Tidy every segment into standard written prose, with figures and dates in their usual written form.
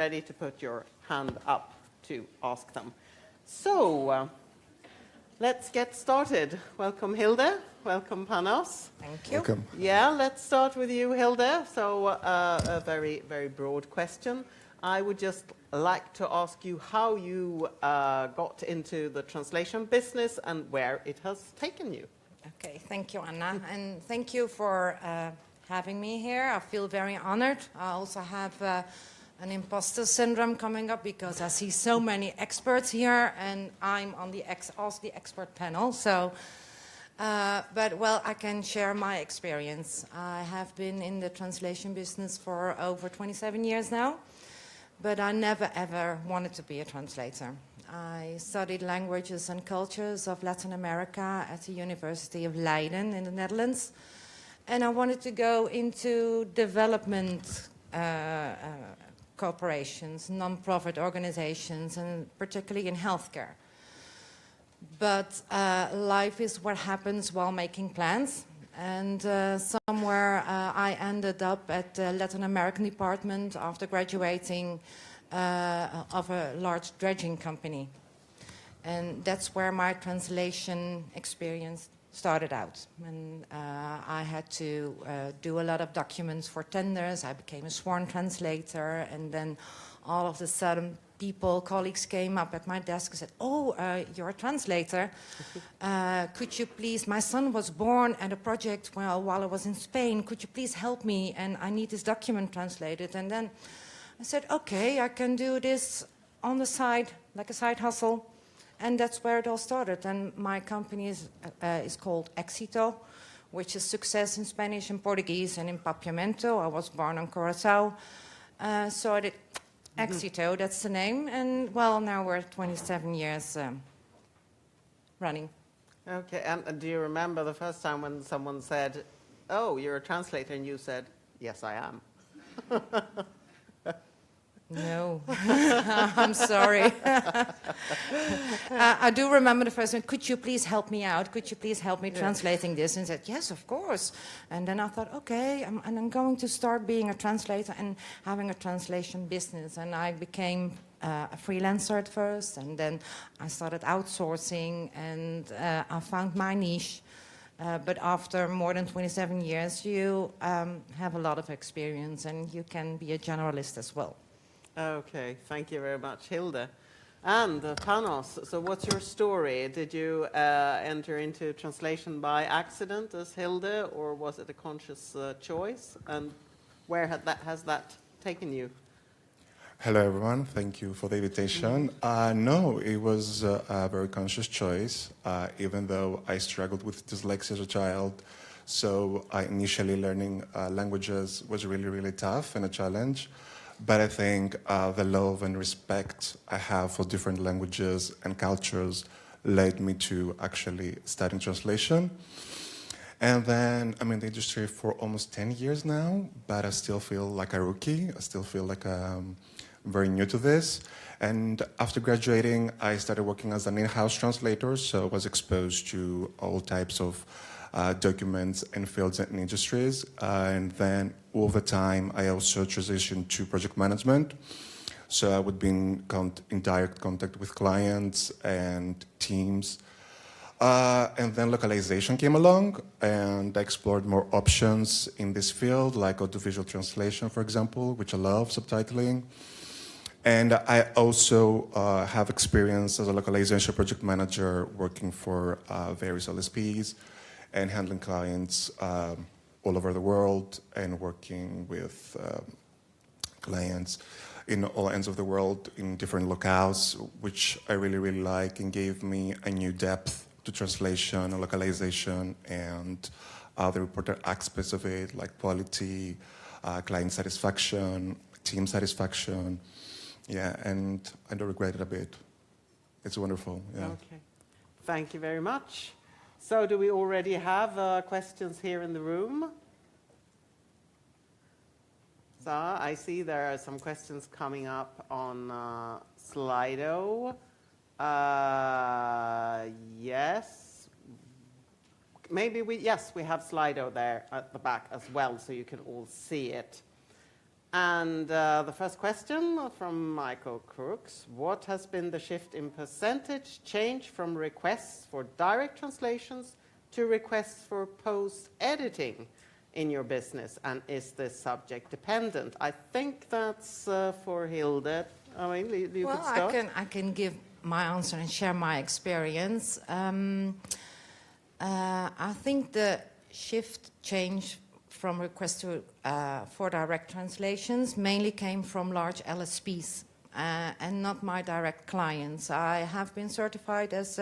ready to put your hand up to ask them. So, let's get started. Welcome, Hilde. Welcome, Panos. Thank you. Welcome. Yeah, let's start with you, Hilde. So, a very, very broad question. I would just like to ask you how you got into the translation business and where it has taken you. Okay, thank you, Anna, and thank you for having me here. I feel very honored. I also have an imposter syndrome coming up because I see so many experts here, and I'm on the also the expert panel. So, but well, I can share my experience. I have been in the translation business for over 27 years now, but I never ever wanted to be a translator. I studied languages and cultures of Latin America at the University of Leiden in the Netherlands. And I wanted to go into development corporations, non-profit organizations, and particularly in healthcare. But life is what happens while making plans. And somewhere I ended up at the Latin American department after graduating of a large dredging company. And that's where my translation experience started out. And I had to do a lot of documents for tenders. I became a sworn translator, and then all of a sudden colleagues came up at my desk and said, "Oh, you're a translator. Could you please, my son was born at a project while I was in Spain. Could you please help me? And I need this document translated." And then I said, "Okay, I can do this on the side, like a side hustle." And that's where it all started. And my company is called Éxito, which is success in Spanish and Portuguese and in Papiamento. I was born on Curaçao. So I did Éxito, that's the name. And well, now we're 27 years running. Okay, and do you remember the first time when someone said, "Oh, you're a translator," and you said, "Yes, I am"? No, I'm sorry. I do remember the first one. "Could you please help me out? Could you please help me translating this?" And said, "Yes, of course." And then I thought, okay, I'm going to start being a translator and having a translation business. And I became a freelancer at first, and then I started outsourcing, and I found my niche. But after more than 27 years, you have a lot of experience, and you can be a generalist as well. Okay, thank you very much, Hilde. And Panos, so what's your story? Did you enter into translation by accident as Hilde, or was it a conscious choice? And where has that taken you? Hello, everyone. Thank you for the invitation. No, it was a very conscious choice, even though I struggled with dyslexia as a child. So initially learning languages was really, really tough and a challenge. But I think the love and respect I have for different languages and cultures led me to actually studying translation. And then I'm in the industry for almost 10 years now, but I still feel like a rookie. I still feel like I'm very new to this. And after graduating, I started working as an in-house translator, so I was exposed to all types of documents and fields and industries. And then over time, I also transitioned to project management. So I would be in direct contact with clients and teams. And then localization came along, and I explored more options in this field, like audiovisual translation, for example, which I love, subtitling. And I also have experience as a localization project manager working for various LSPs and handling clients all over the world and working with clients in all ends of the world in different locales, which I really, really like and gave me a new depth to translation and localization and other important aspects of it, like quality, client satisfaction, team satisfaction. Yeah, and I don't regret it a bit. It's wonderful, yeah. Okay, thank you very much. So do we already have questions here in the room? So I see there are some questions coming up on Slido. Yes. Maybe we have Slido there at the back as well, so you can all see it. And the first question from Michael Crooks. What has been the shift in percentage change from requests for direct translations to requests for post-editing in your business? And is this subject dependent? I think that's for Hilde. I mean, you could start. I can give my answer and share my experience. I think the shift change from requests to for direct translations mainly came from large LSPs and not my direct clients. I have been certified as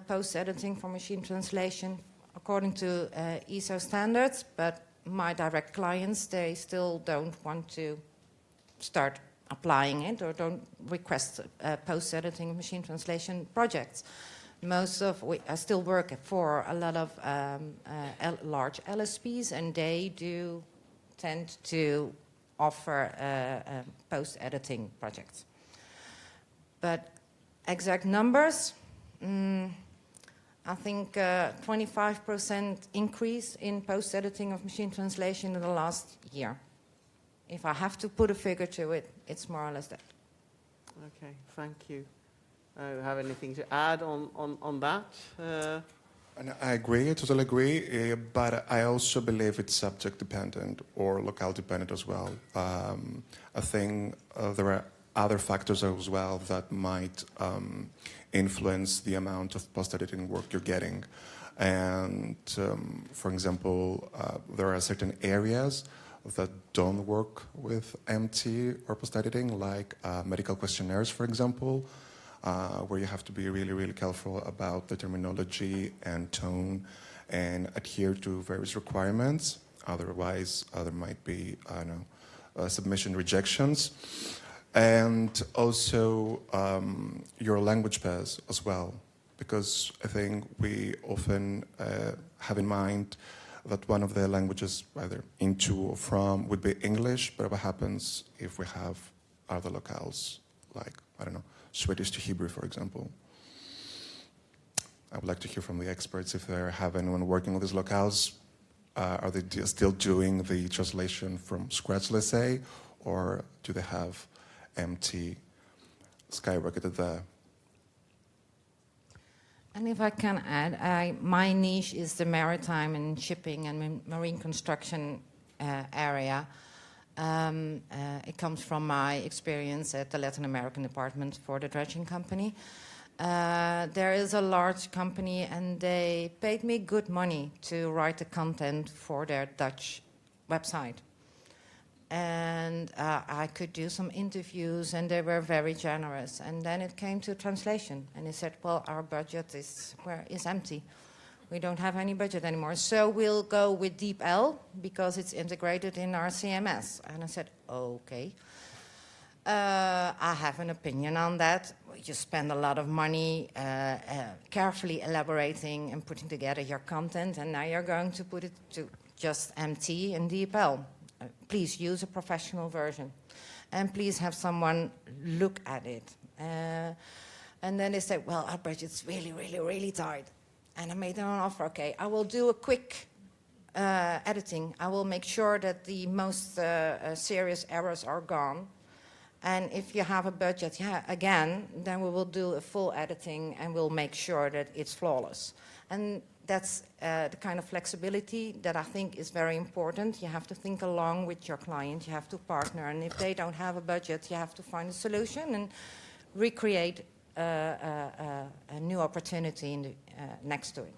post-editing for machine translation according to ISO standards, but my direct clients, they still don't want to start applying it or don't request post-editing machine translation projects. I still work for a lot of large LSPs, and they do tend to offer post-editing projects. But exact numbers, I think 25% increase in post-editing of machine translation in the last year. If I have to put a figure to it, it's more or less that. Okay, thank you. Have anything to add on that? And I agree, I totally agree, but I also believe it's subject dependent or locale dependent as well. I think there are other factors as well that might influence the amount of post-editing work you're getting. And for example, there are certain areas that don't work with MT or post-editing, like medical questionnaires, for example, where you have to be really, really careful about the terminology and tone and adhere to various requirements. Otherwise, there might be, submission rejections. And also your language pairs as well, because I think we often have in mind that one of the languages, either into or from, would be English, but what happens if we have other locales, like, I don't know, Swedish to Hebrew, for example? I would like to hear from the experts if they have anyone working with these locales. Are they still doing the translation from scratch, let's say, or do they have MT skyrocketed there? And if I can add, my niche is the maritime and shipping and marine construction area. It comes from my experience at the Latin American department for the dredging company. There is a large company, and they paid me good money to write the content for their Dutch website. And I could do some interviews, and they were very generous. And then it came to translation, and they said, well, our budget is empty. We don't have any budget anymore, so we'll go with DeepL because it's integrated in our CMS. And I said, okay. I have an opinion on that. You spend a lot of money carefully elaborating and putting together your content, and now you're going to put it to just MT and DeepL. Please use a professional version, and please have someone look at it. And then they said, well, our budget's really, really, really tight. And I made them an offer. Okay, I will do a quick editing. I will make sure that the most serious errors are gone. And if you have a budget, again, then we will do a full editing, and we'll make sure that it's flawless. And that's the kind of flexibility that I think is very important. You have to think along with your client. You have to partner. And if they don't have a budget, you have to find a solution and recreate a new opportunity next to it.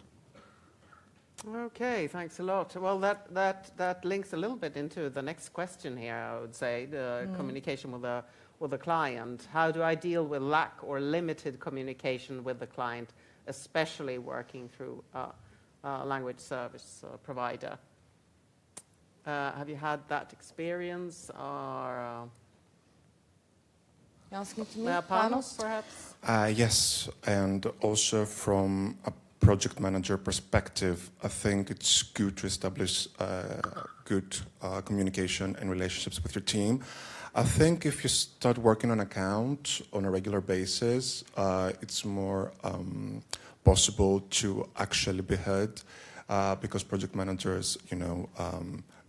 Okay, thanks a lot. Well, that links a little bit into the next question here, I would say, the communication with the client. How do I deal with lack or limited communication with the client, especially working through a language service provider? Have you had that experience, or You asking to me? Panos, perhaps? Yes, and also from a project manager perspective, I think it's good to establish good communication and relationships with your team. I think if you start working on account on a regular basis, it's more possible to actually be heard because project managers,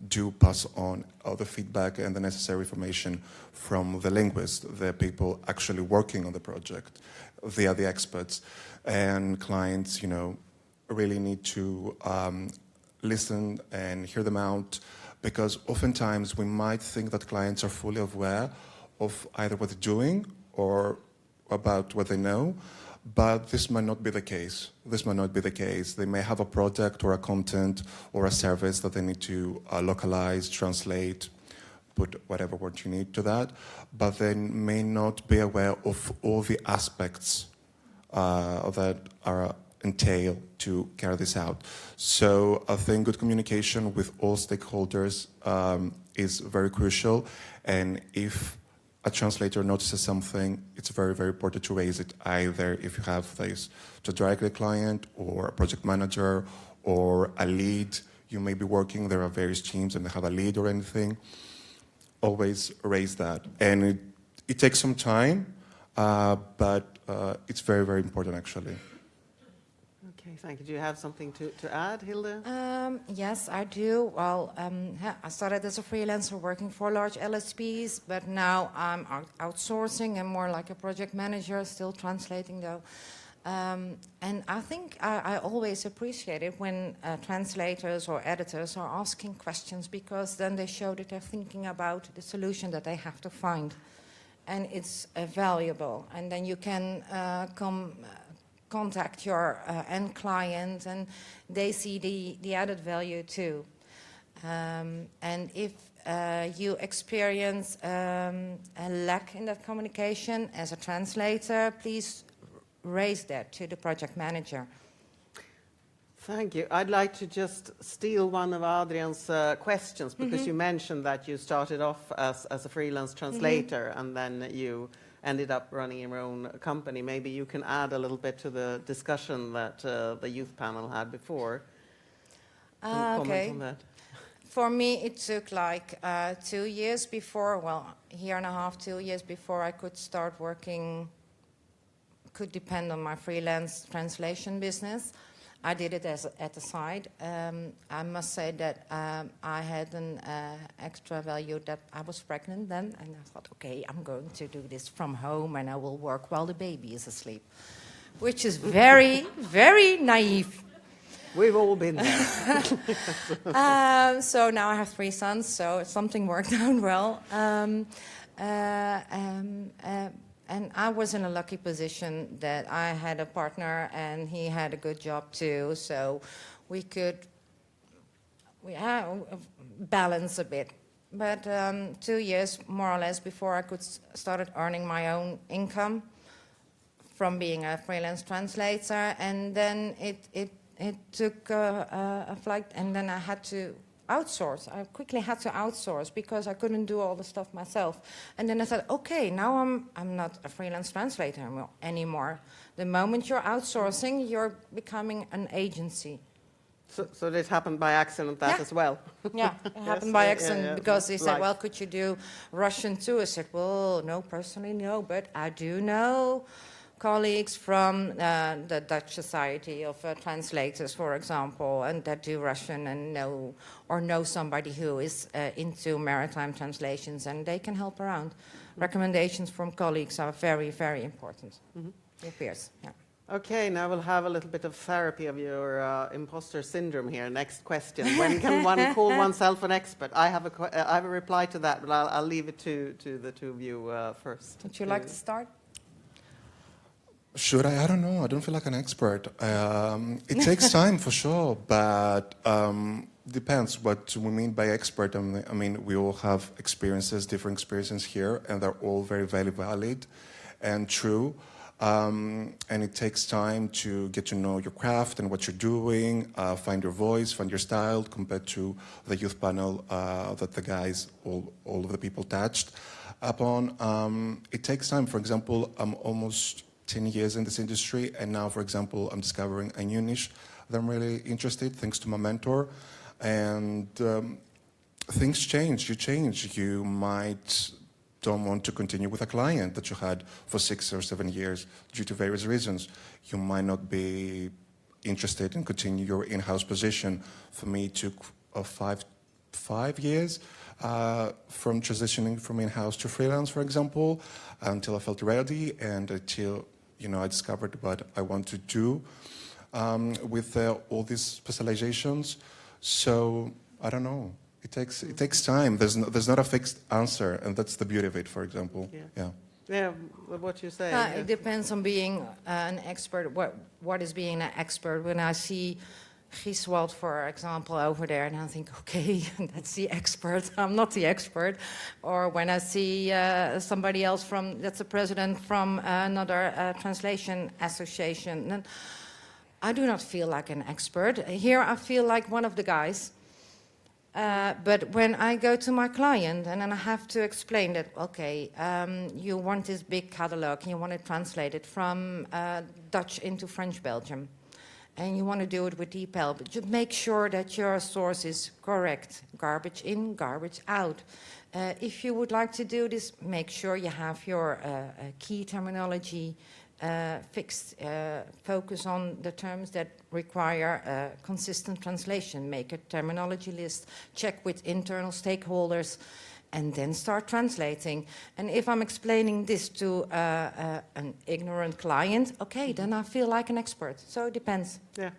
do pass on all the feedback and the necessary information from the linguists, the people actually working on the project. They are the experts, and clients, you know, really need to listen and hear them out, because oftentimes we might think that clients are fully aware of either what they're doing or about what they know, but this might not be the case. This might not be the case. They may have a product or a content or a service that they need to localize, translate, put whatever word you need to that, but they may not be aware of all the aspects that are entail to carry this out. So I think good communication with all stakeholders is very crucial, and if a translator notices something, it's very, very important to raise it, either if you have this to directly client or a project manager or a lead. You may be working, there are various teams and they have a lead or anything. Always raise that. And it takes some time, but it's very, very important actually. Okay, thank you. Do you have something to add, Hilde? Yes, I do. Well, I started as a freelancer working for large LSPs, but now I'm outsourcing and more like a project manager, still translating though. And I think I always appreciate it when translators or editors are asking questions, because then they show that they're thinking about the solution that they have to find. And it's valuable. And then you can contact your end client, and they see the added value too. And if you experience a lack in that communication as a translator, please raise that to the project manager. Thank you. I'd like to just steal one of Adrian's questions, because you mentioned that you started off as a freelance translator and then you ended up running your own company. Maybe you can add a little bit to the discussion that the youth panel had before. Okay. Comment on that. For me, it took like 2 years before, well, a year and a half, 2 years before I could start working, could depend on my freelance translation business. I did it at the side. I must say that I had an extra value that I was pregnant then, and I thought, okay, I'm going to do this from home and I will work while the baby is asleep, which is very, very naive. We've all been there. So now I have 3 sons, so something worked out well. And I was in a lucky position that I had a partner and he had a good job too, so we could balance a bit. But 2 years, more or less, before I could started earning my own income from being a freelance translator, and then it took a flight, and then I had to outsource. I quickly had to outsource because I couldn't do all the stuff myself. And then I thought, okay, now I'm not a freelance translator anymore. The moment you're outsourcing, you're becoming an agency. So this happened by accident, that as well? Yeah, it happened Yes, by yeah, accident, yeah. because they said, Right. well, could you do Russian too? I said, well, no, personally, no, but I do know colleagues from the Dutch Society of Translators, for example, and that do Russian and know somebody who is into maritime translations, and they can help around. Recommendations from colleagues are very, very important. Your peers, yeah. Okay, now we'll have a little bit of therapy of your imposter syndrome here. Next question. When can one call oneself an expert? I have a reply to that, but I'll leave it to the two of you first. Would you like to start? Should I? I don't know. I don't feel like an expert. It takes time for sure, but depends what we mean by expert. I mean, we all have experiences, different experiences here, and they're all very, very valid and true. And it takes time to get to know your craft and what you're doing, find your voice, find your style, compared to the youth panel that the guys, all of the people touched upon. It takes time. For example, I'm almost 10 years in this industry, and now, for example, I'm discovering a new niche that I'm really interested, thanks to my mentor. And things change, you change. You might don't want to continue with a client that you had for 6 or 7 years due to various reasons. You might not be interested in continue your in-house position. For me, it took 5 5 years, from transitioning from in-house to freelance, for example, until I felt ready and until, I discovered what I want to do with all these specializations. So, I don't know. It takes time. There's not a fixed answer, and that's the beauty of it, for example. Yeah. Yeah, what you say. It depends on being an expert. What is being an expert? When I see Giswald, for example, over there, and I think, okay, that's the expert. I'm not the expert. Or when I see somebody else that's a president from another translation association, then I do not feel like an expert. Here I feel like one of the guys. But when I go to my client and then I have to explain that, okay, you want this big catalog and you want to translate it from Dutch into French Belgium, and you want to do it with DeepL, but just make sure that your source is correct. Garbage in, garbage out. If you would like to do this, make sure you have your key terminology fixed. Focus on the terms that require consistent translation. Make a terminology list. Check with internal stakeholders. And then start translating. And if I'm explaining this to an ignorant client, okay, then I feel like an expert. So it depends. Yeah.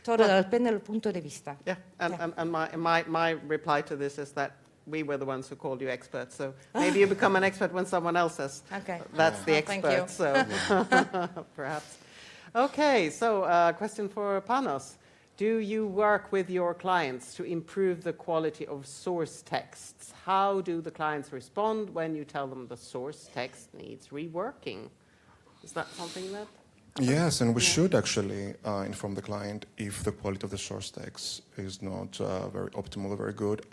Todo depende del punto de vista. Yeah, and my reply to this is that we were the ones who called you experts. So maybe you become an expert when someone else says Okay. that's the Thank expert. you. So perhaps. Okay, so question for Panos. Do you work with your clients to improve the quality of source texts? How do the clients respond when you tell them the source text needs reworking? Is that something that... Yes, and we should actually inform the client if the quality of the source text is not very optimal or very good.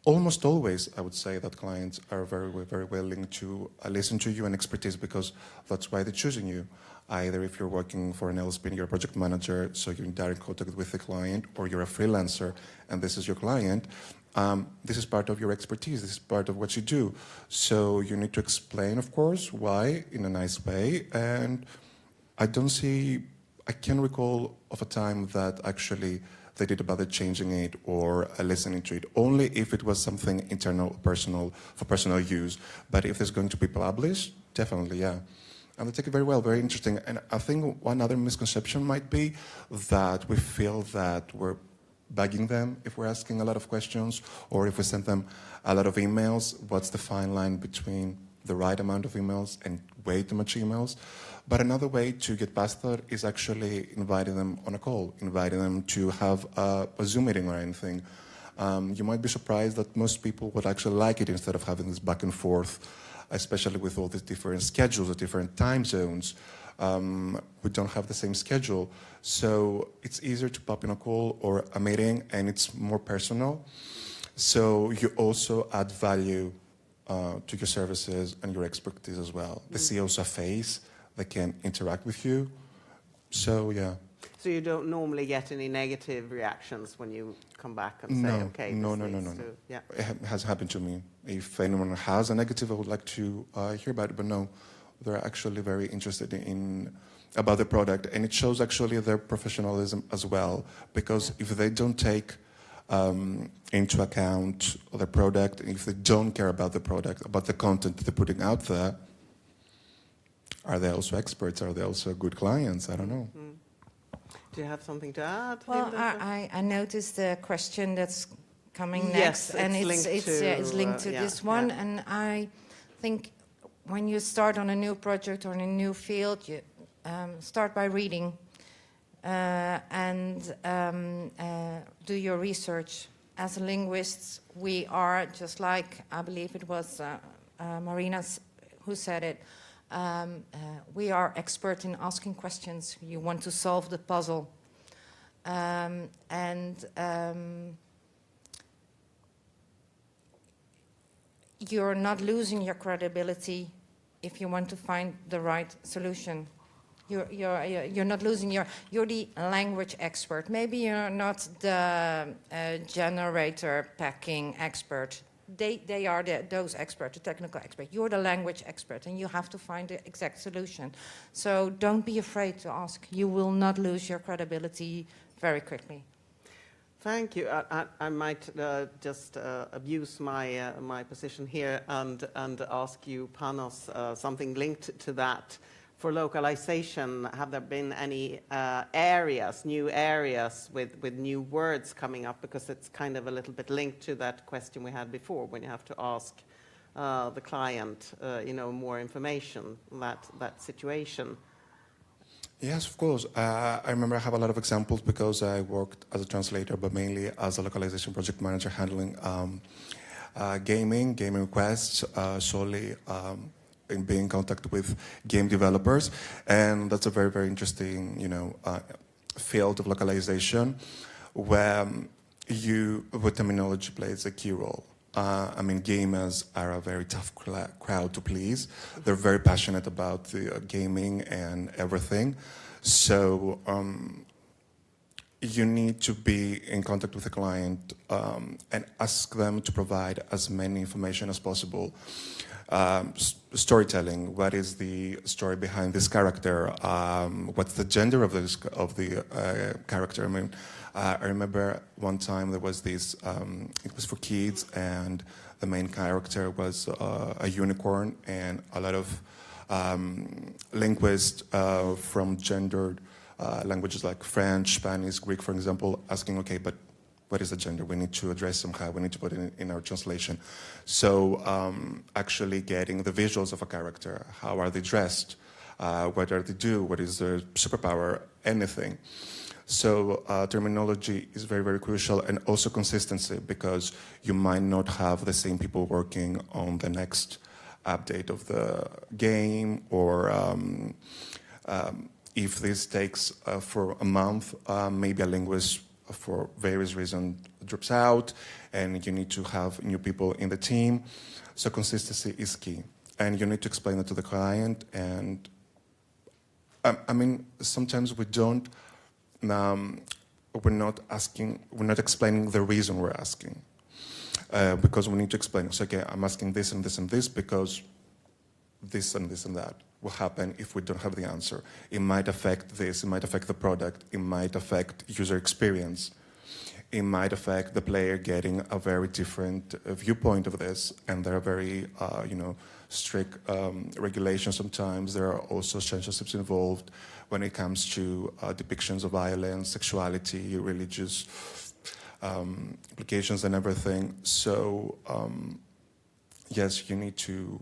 Almost always, I would say that clients are very, very willing to listen to you and expertise, because that's why they're choosing you. Either if you're working for an LSP and you're a project manager, so you're in direct contact with the client, or you're a freelancer and this is your client, this is part of your expertise, this is part of what you do. So you need to explain, of course, why in a nice way. And I can't recall of a time that actually they did bother changing it or listening to it, only if it was something internal, personal, for personal use. But if it's going to be published, definitely, yeah. And they take it very well, very interesting. And I think one other misconception might be that we feel that we're bugging them if we're asking a lot of questions, or if we send them a lot of emails. What's the fine line between the right amount of emails and way too much emails? But another way to get past that is actually inviting them on a call, inviting them to have a Zoom meeting or anything. You might be surprised that most people would actually like it instead of having this back and forth, especially with all these different schedules, the different time zones. We don't have the same schedule. So it's easier to pop in a call or a meeting, and it's more personal. So you also add value to your services and your expertise as well. They see also a face, they can interact with you. So, yeah. So you don't normally get any negative reactions when you come back and say, okay, No. Yeah. It has happened to me. If anyone has a negative, I would like to hear about it. But no, they're actually very interested about the product. And it shows actually their professionalism as well. Because if they don't take into account the product, if they don't care about the product, about the content that they're putting out there, are they also experts? Are they also good clients? I don't know. Mm. Do you have something to add? Well, Hilda? I noticed the question that's coming Yes, next, and it's linked to yeah, this one. yeah. And I think when you start on a new project or in a new field, you start by reading and do your research. As linguists, we are just like, I believe it was Marina who said it. We are expert in asking questions. You want to solve the puzzle. You're not losing your credibility if you want to find the right solution. You're not losing you're the language expert. Maybe you're not the generator packing expert. They are those experts, the technical expert. You're the language expert, and you have to find the exact solution. So don't be afraid to ask. You will not lose your credibility very quickly. Thank you. I might just abuse my position here and ask you, Panos, something linked to that. For localization, have there been any new areas with new words coming up? Because it's kind of a little bit linked to that question we had before, when you have to ask the client, more information on that situation. Yes, of course. I remember I have a lot of examples because I worked as a translator, but mainly as a localization project manager handling gaming requests, solely in being in contact with game developers. And that's a very, very interesting, field of localization where terminology plays a key role. Gamers are a very tough crowd to please. They're very passionate about the gaming and everything. So you need to be in contact with the client and ask them to provide as many information as possible. Storytelling, what is the story behind this character? What's the gender of the character? I remember one time there was this, it was for kids, and the main character was a unicorn, and a lot of linguists from gendered languages like French, Spanish, Greek, for example, asking, okay, but what is the gender? We need to address somehow, we need to put it in our translation. So actually getting the visuals of a character, how are they dressed, what do they do, what is their superpower, anything. So terminology is very, very crucial, and also consistency, because you might not have the same people working on the next update of the game, or if this takes for a month, maybe a linguist for various reasons drops out, and you need to have new people in the team. So consistency is key, and you need to explain it to the client. And sometimes we don't. We're not explaining the reason we're asking, because we need to explain. So, okay, I'm asking this and this and this because this and this and that will happen if we don't have the answer. It might affect this, it might affect the product, it might affect user experience, it might affect the player getting a very different viewpoint of this, and there are very, strict regulations sometimes. There are also censorships involved when it comes to depictions of violence, sexuality, religious implications and everything. So, yes, you need to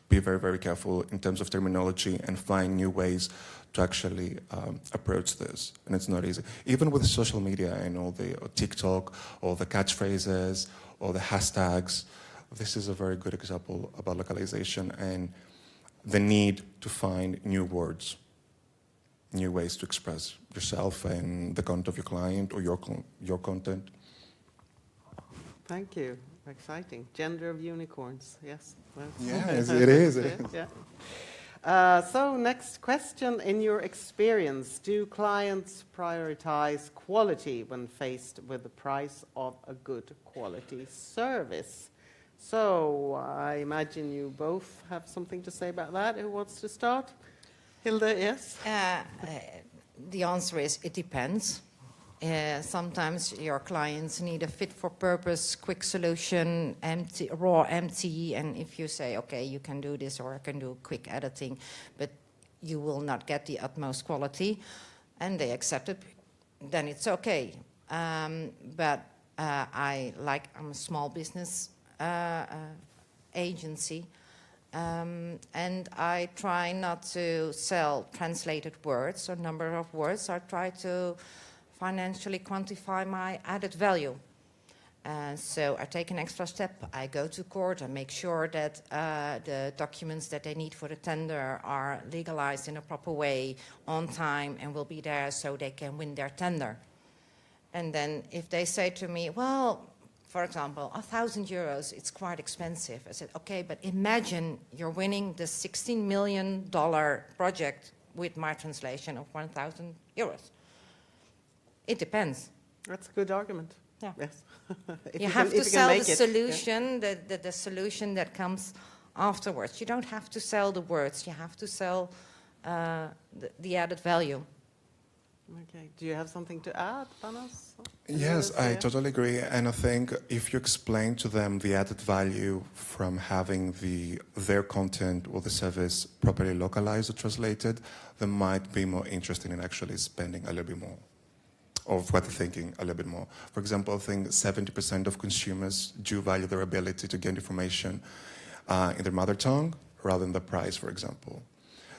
be very, very careful in terms of terminology and find new ways to actually approach this. And it's not easy. Even with social media and all the TikTok, all the catchphrases, all the hashtags, this is a very good example about localization and the need to find new words, new ways to express yourself and the content of your client or your content. Thank you. Exciting. Gender of unicorns. Yes. Well, yes, it is. Yeah. So next question. In your experience, do clients prioritize quality when faced with the price of a good quality service? So I imagine you both have something to say about that. Who wants to start? Hilde, yes? The answer is it depends. Sometimes your clients need a fit-for-purpose, quick solution, empty, and if you say, okay, you can do this or I can do quick editing, but you will not get the utmost quality, and they accept it, then it's okay. But I'm a small business agency, and I try not to sell translated words or number of words. I try to financially quantify my added value. So I take an extra step. I go to court and make sure that the documents that they need for the tender are legalized in a proper way, on time, and will be there so they can win their tender. And then if they say to me, well, for example, €1,000, it's quite expensive. I said, okay, but imagine you're winning the $16 million project with my translation of €1,000. It depends. That's a good argument. Yeah. Yes. You have to sell the solution, the solution that comes afterwards. You don't have to sell the words. You have to sell the added value. Okay. Do you have something to add, Panos? Yes, I Yeah. totally agree. And I think if you explain to them the added value from having their content or the service properly localized or translated, they might be more interested in actually spending a little bit more, or what they're thinking a little bit more. For example, I think 70% of consumers do value their ability to get information in their mother tongue rather than the price, for example.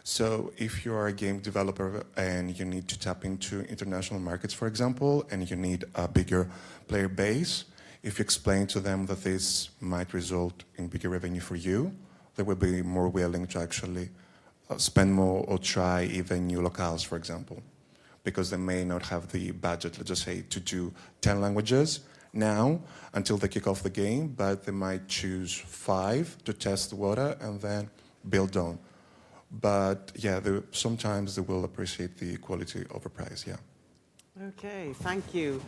So if you are a game developer and you need to tap into international markets, for example, and you need a bigger player base, if you explain to them that this might result in bigger revenue for you, they will be more willing to actually spend more or try even new locales, for example, because they may not have the budget, let's just say, to do 10 languages now until they kick off the game, but they might choose 5 to test the water and then build on. But yeah, sometimes they will appreciate the quality over price, yeah. Okay, thank you.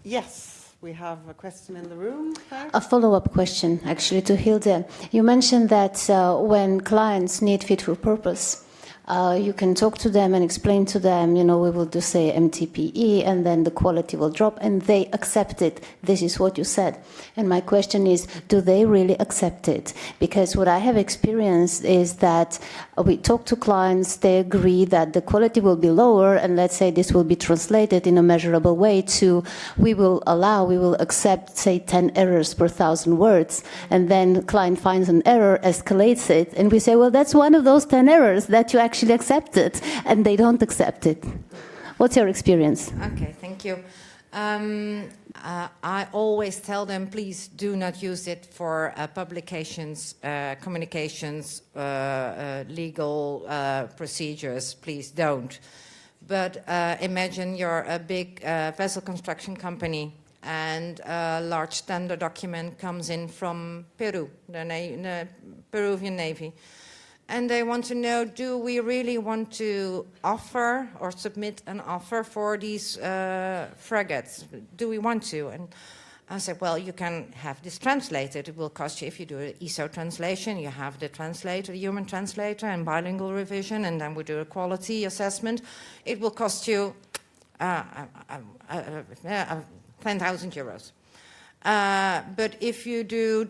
Yes, we have a question in the room there. A follow-up question, actually, to Hilde. You mentioned that when clients need fit for purpose, you can talk to them and explain to them, we will do, say, MTPE, and then the quality will drop, and they accept it. This is what you said. And my question is, do they really accept it? Because what I have experienced is that we talk to clients, they agree that the quality will be lower, and let's say this will be translated in a measurable way to, we will accept, say, 10 errors per 1,000 words, and then the client finds an error, escalates it, and we say, well, that's one of those 10 errors that you actually accept it, and they don't accept it. What's your experience? Okay, thank you. I always tell them, please do not use it for publications, communications, legal procedures. Please don't. But imagine you're a big vessel construction company and a large standard document comes in from Peru, the Peruvian Navy. And they want to know, do we really want to offer or submit an offer for these frigates? Do we want to? And I said, well, you can have this translated. It will cost you, if you do an ISO translation, you have the translator, the human translator, and bilingual revision, and then we do a quality assessment. It will cost you 10,000 euros. But if you do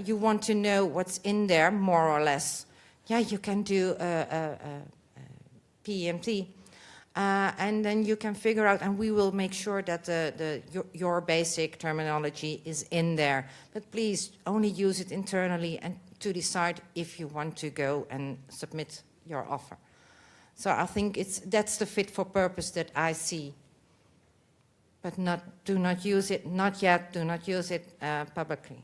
you want to know what's in there, more or less, yeah, you can do PMT, and then you can figure out, and we will make sure that your basic terminology is in there. But please only use it internally and to decide if you want to go and submit your offer. So I think that's the fit for purpose that I see. But do not use it, not yet, do not use it publicly.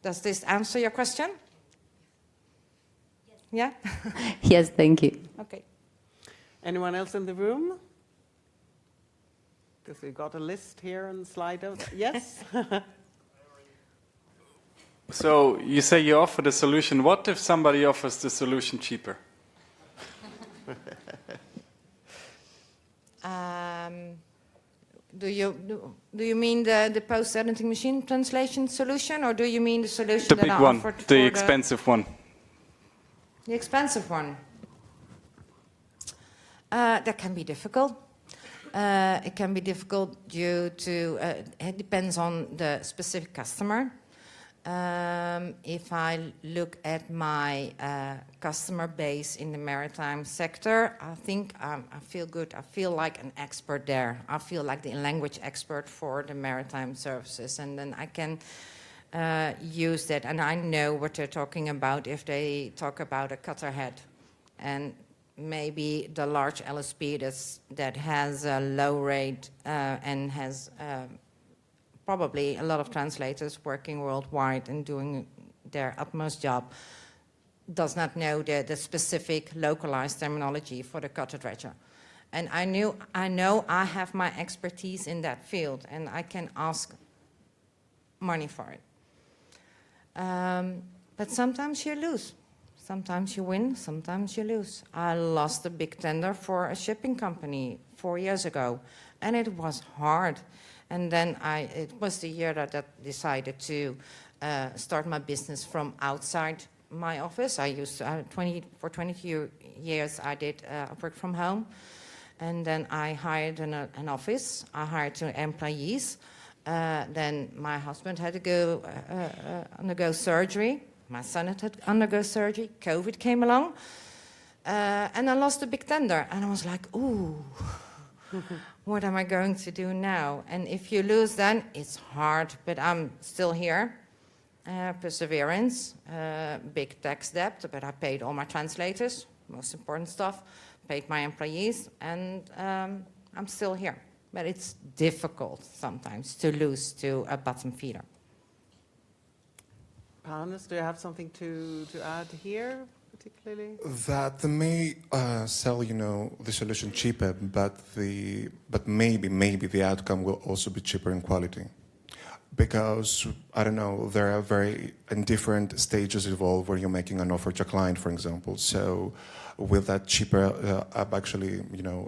Does this answer your question? Yeah? Yes, thank you. Okay. Anyone else in the room? Because we've got a list here on the Slido. Yes? So you say you offer the solution. What if somebody offers the solution cheaper? Do you mean the post-editing machine translation solution, or do you mean the solution The that big I one, offered for the expensive one. The expensive one? That can be difficult. It can be difficult due to, it depends on the specific customer. If I look at my customer base in the maritime sector, I think I feel good. I feel like an expert there. I feel like the language expert for the maritime services, and then I can use that, and I know what they're talking about if they talk about a cutter head, and maybe the large LSP that has a low rate and has probably a lot of translators working worldwide and doing their utmost job, does not know the specific localized terminology for the cutter dredger. And I know I have my expertise in that field, and I can ask money for it. But sometimes you lose. Sometimes you win, sometimes you lose. I lost a big tender for a shipping company 4 years ago, and it was hard. And then it was the year that I decided to start my business from outside my office. I used to, for 22 years I did work from home. And then I hired an office. I hired 2 employees. Then my husband had to go undergo surgery. My son had to undergo surgery. COVID came along. And I lost a big tender. And I was like, ooh, what am I going to do now? And if you lose then, it's hard. But I'm still here. Perseverance, big tax debt, but I paid all my translators, most important stuff, paid my employees, and I'm still here. But it's difficult sometimes to lose to a bottom feeder. Panos, do you have something to add here, particularly? That they may sell, the solution cheaper, but maybe the outcome will also be cheaper in quality. Because, I don't know, there are in different stages involved where you're making an offer to a client, for example. So with that cheaper,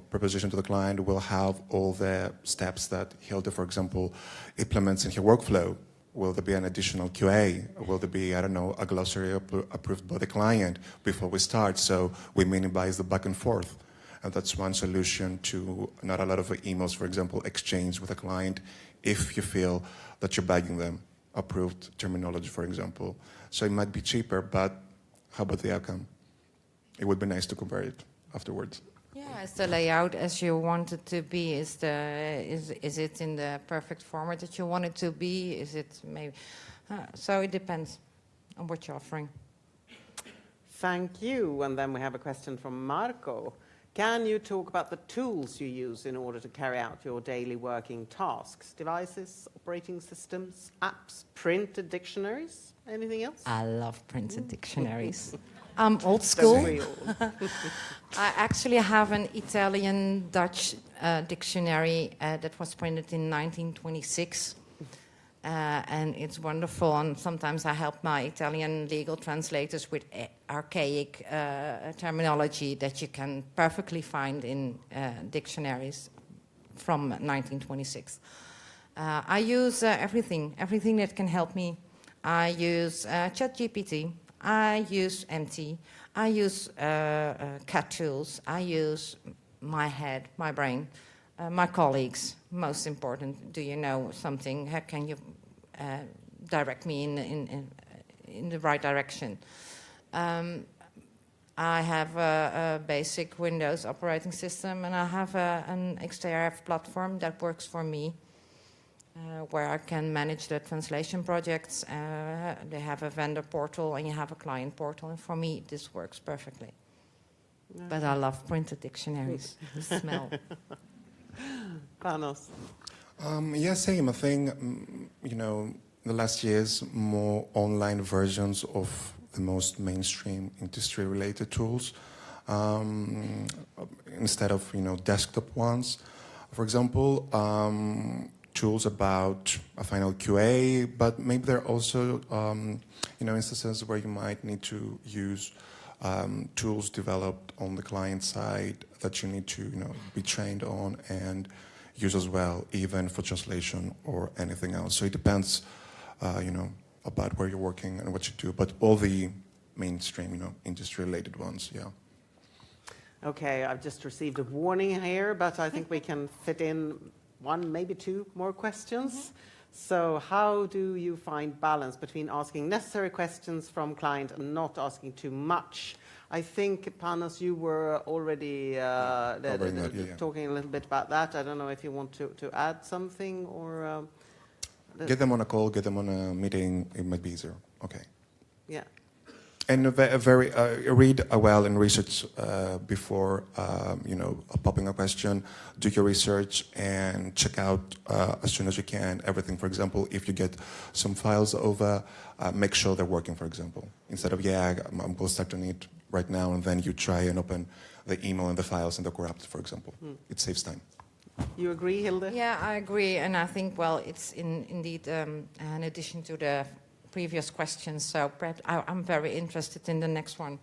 proposition to the client, we'll have all the steps that Hilde, for example, implements in her workflow. Will there be an additional QA? Will there be, a glossary approved by the client before we start? So we minimize the back and forth. And that's one solution to not a lot of emails, for example, exchange with a client if you feel that you're bagging them, approved terminology, for example. So it might be cheaper, but how about the outcome? It would be nice to compare it afterwards. Yeah, is the layout as you want it to be? Is it in the perfect format that you want it to be? Is it maybe? So it depends on what you're offering. Thank you. And then we have a question from Marco. Can you talk about the tools you use in order to carry out your daily working tasks? Devices, operating systems, apps, printed dictionaries? Anything else? I love printed dictionaries. I'm old school. Don't we all? I actually have an Italian-Dutch dictionary that was printed in 1926. And it's wonderful, and sometimes I help my Italian legal translators with archaic terminology that you can perfectly find in dictionaries from 1926. I use everything that can help me. I use ChatGPT, I use MT, I use CAT tools, I use my head, my brain. My colleagues, most important. Do you know something? How can you direct me in the right direction? I have a basic Windows operating system, and I have an XDRF platform that works for me, where I can manage the translation projects. They have a vendor portal, and you have a client portal, and for me, this works perfectly. Yeah. But I love printed dictionaries. The smell. Panos. Yeah, same. I think, in the last years, more online versions of the most mainstream industry-related tools instead of, desktop ones. For example, tools about a final QA, but maybe there are also, instances where you might need to use tools developed on the client side that you need to, be trained on and use as well, even for translation or anything else. So it depends, about where you're working and what you do, but all the mainstream, industry-related ones, yeah. Okay, I've just received a warning here, but I think we can fit in one, maybe two more questions. So how do you find balance between asking necessary questions from client and not asking too much? I think, Panos, you were already talking a little bit about that. I don't know if you want to add something or... Get them on a call, get them on a meeting, it might be easier. Okay. Yeah. And read well and research before, popping a question. Do your research and check out as soon as you can everything. For example, if you get some files over, make sure they're working, for example. Instead of, I'm going to start on it right now, and then you try and open the email and the files and they're corrupted, for example. It saves time. You agree, Hilde? Yeah, I agree. And I think, it's indeed an addition to the previous questions, so perhaps I'm very interested in the next one.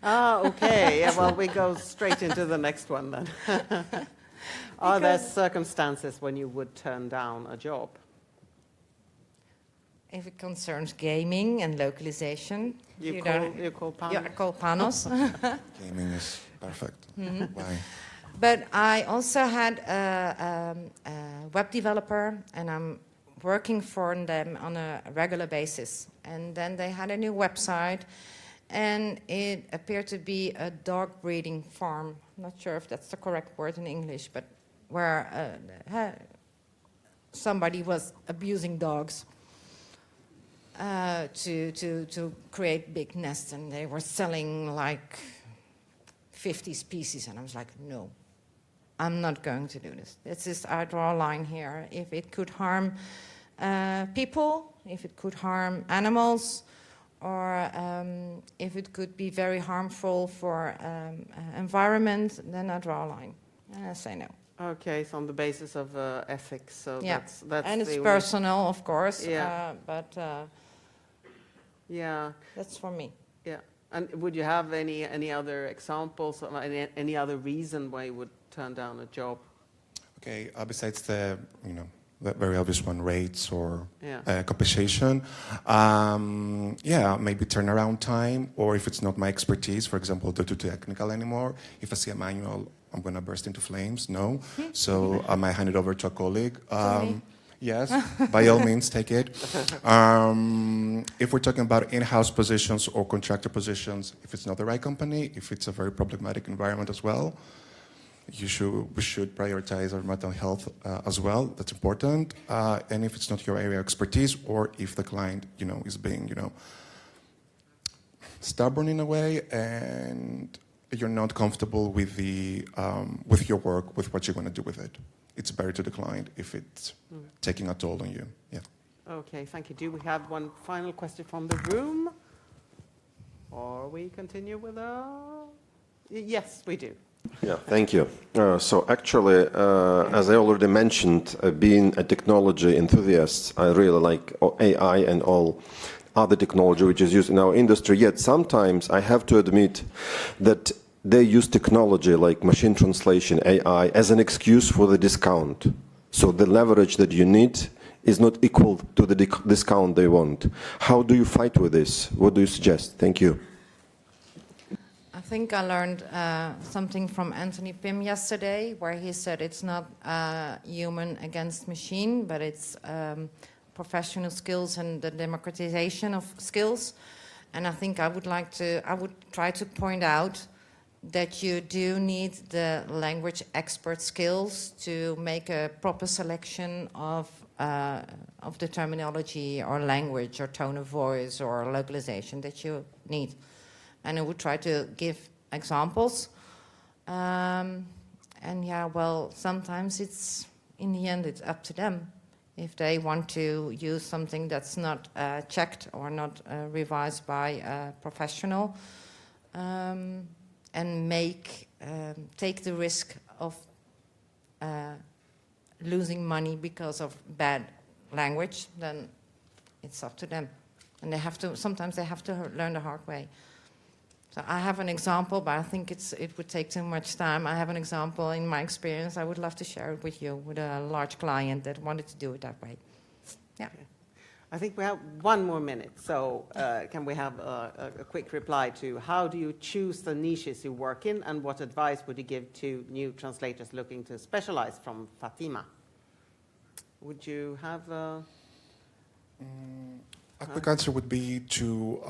Okay. Yeah, well, we go straight into the next one then. Are there circumstances when you would turn down a job? If it concerns gaming and localization, You call Panos? Yeah, I call Panos. Gaming is perfect. Why? But I also had a web developer, and I'm working for them on a regular basis. And then they had a new website, and it appeared to be a dog breeding farm. I'm not sure if that's the correct word in English, but where somebody was abusing dogs to create big nests, and they were selling like 50 species, and I was like, no, I'm not going to do this. This is, I draw a line here. If it could harm people, if it could harm animals, or if it could be very harmful for environment, then I draw a line, and I say no. Okay, so on the basis of ethics, so Yeah, that's and it's the personal, of course, Yeah. but yeah, that's for me. yeah. And would you have any other examples, or any other reason why you would turn down a job? Okay, besides the, you know, the very obvious one, rates or Yeah. compensation, yeah, maybe turnaround time, or if it's not my expertise, for example, too technical anymore. If I see a manual, I'm going to burst into flames. No, so I might hand it over to a colleague. Yes, by all means, take it. If we're talking about in-house positions or contractor positions, if it's not the right company, if it's a very problematic environment as well, we should prioritize our mental health as well. That's important. And if it's not your area of expertise, or if the client, you know, is being, you know, stubborn in a way, and you're not comfortable with the with your work, with what you're going to do with it, it's better to decline if it's taking a toll on you. Yeah. Okay, thank you. Do we have one final question from the room? Or we continue with Yes, we do. Yeah, thank you. So actually, as I already mentioned, being a technology enthusiast, I really like AI and all other technology which is used in our industry. Yet sometimes I have to admit that they use technology like machine translation, AI, as an excuse for the discount. So the leverage that you need is not equal to the discount they want. How do you fight with this? What do you suggest? Thank you. I think I learned something from Anthony Pym yesterday, where he said it's not human against machine, but it's professional skills and the democratization of skills. And I think I would try to point out that you do need the language expert skills to make a proper selection of the terminology or language or tone of voice or localization that you need. And I would try to give examples. And yeah, well, sometimes it's, in the end, it's up to them. If they want to use something that's not checked or not revised by a professional, and take the risk of losing money because of bad language, then it's up to them. And sometimes they have to learn the hard way. So I have an example, but I think it would take too much time. I have an example in my experience. I would love to share it with you, with a large client that wanted to do it that way. Yeah. Okay. I think we have 1 more minute, so can we have a quick reply to how do you choose the niches you work in, and what advice would you give to new translators looking to specialize, from Fatima? Would you have A quick answer would be to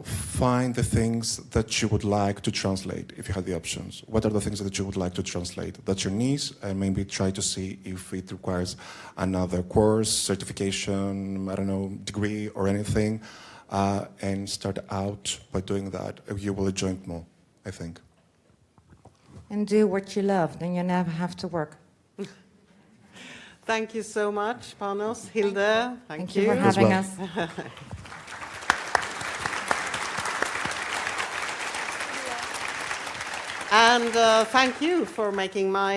find the things that you would like to translate, if you have the options. What are the things that you would like to translate? That's your niche, and maybe try to see if it requires another course, certification, I don't know, degree or anything, and start out by doing that. You will enjoy it more, I think. And do what you love, then you never have to work. Thank you so much, Panos, Hilde. Thank you for having us. And thank you for making my